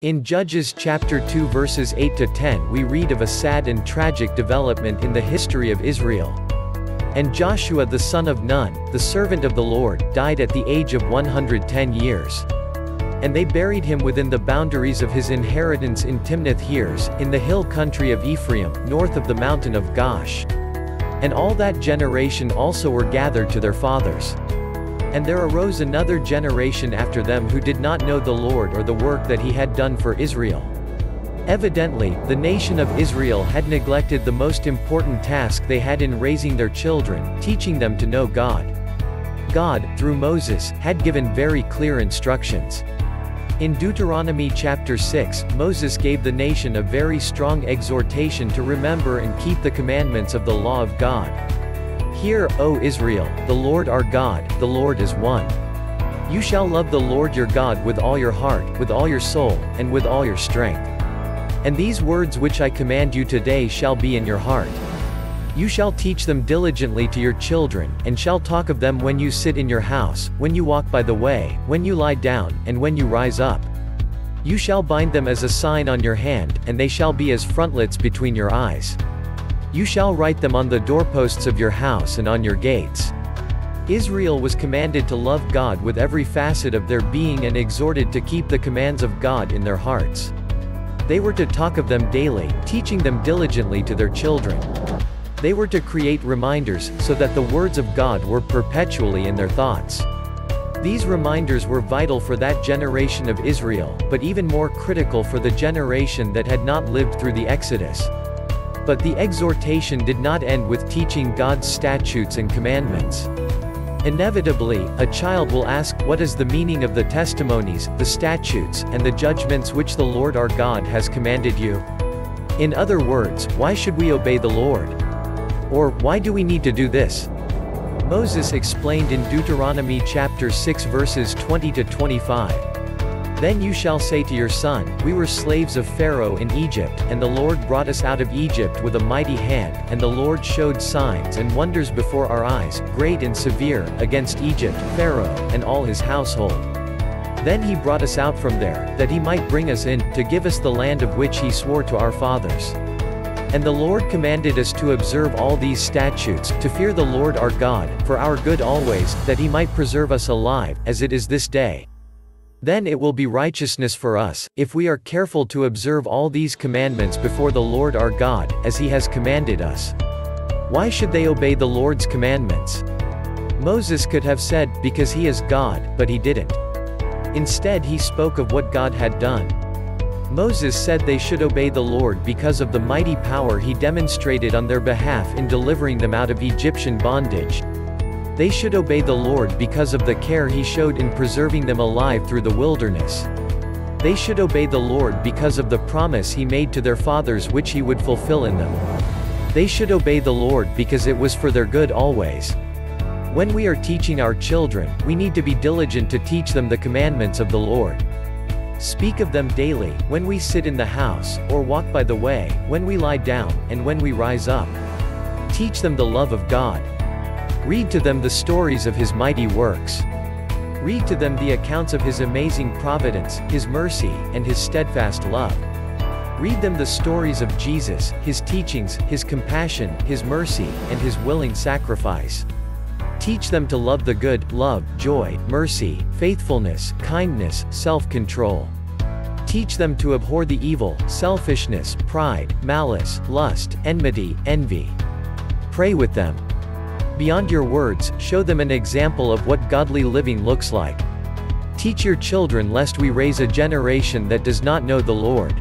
In Judges chapter 2 verses 8 to 10 we read of a sad and tragic development in the history of Israel. And Joshua the son of Nun, the servant of the Lord, died at the age of 110 years. And they buried him within the boundaries of his inheritance in Timnath-heres, in the hill country of Ephraim, north of the mountain of Gaash. And all that generation also were gathered to their fathers. And there arose another generation after them who did not know the Lord or the work that he had done for Israel. Evidently, the nation of Israel had neglected the most important task they had in raising their children, teaching them to know God. God, through Moses, had given very clear instructions. In Deuteronomy chapter 6, Moses gave the nation a very strong exhortation to remember and keep the commandments of the law of God. Hear, O Israel, the Lord our God, the Lord is one. You shall love the Lord your God with all your heart, with all your soul, and with all your strength. And these words which I command you today shall be in your heart. You shall teach them diligently to your children, and shall talk of them when you sit in your house, when you walk by the way, when you lie down, and when you rise up. You shall bind them as a sign on your hand, and they shall be as frontlets between your eyes. You shall write them on the doorposts of your house and on your gates. Israel was commanded to love God with every facet of their being and exhorted to keep the commands of God in their hearts. They were to talk of them daily, teaching them diligently to their children. They were to create reminders, so that the words of God were perpetually in their thoughts. These reminders were vital for that generation of Israel, but even more critical for the generation that had not lived through the Exodus. But the exhortation did not end with teaching God's statutes and commandments. Inevitably, a child will ask, what is the meaning of the testimonies, the statutes, and the judgments which the Lord our God has commanded you? In other words, why should we obey the Lord? Or, why do we need to do this? Moses explained in Deuteronomy chapter 6 verses 20 to 25. Then you shall say to your son, we were slaves of Pharaoh in Egypt, and the Lord brought us out of Egypt with a mighty hand, and the Lord showed signs and wonders before our eyes, great and severe, against Egypt, Pharaoh, and all his household. Then he brought us out from there, that he might bring us in, to give us the land of which he swore to our fathers. And the Lord commanded us to observe all these statutes, to fear the Lord our God, for our good always, that he might preserve us alive, as it is this day. Then it will be righteousness for us, if we are careful to observe all these commandments before the Lord our God, as he has commanded us. Why should they obey the Lord's commandments? Moses could have said, because he is God, but he didn't. Instead he spoke of what God had done. Moses said they should obey the Lord because of the mighty power he demonstrated on their behalf in delivering them out of Egyptian bondage. They should obey the Lord because of the care he showed in preserving them alive through the wilderness. They should obey the Lord because of the promise he made to their fathers which he would fulfill in them. They should obey the Lord because it was for their good always. When we are teaching our children, we need to be diligent to teach them the commandments of the Lord. Speak of them daily, when we sit in the house, or walk by the way, when we lie down, and when we rise up. Teach them the love of God. Read to them the stories of his mighty works. Read to them the accounts of his amazing providence, his mercy, and his steadfast love. Read them the stories of Jesus, his teachings, his compassion, his mercy, and his willing sacrifice. Teach them to love the good, love, joy, mercy, faithfulness, kindness, self-control. Teach them to abhor the evil, selfishness, pride, malice, lust, enmity, envy. Pray with them. Beyond your words, show them an example of what godly living looks like. Teach your children lest we raise a generation that does not know the Lord.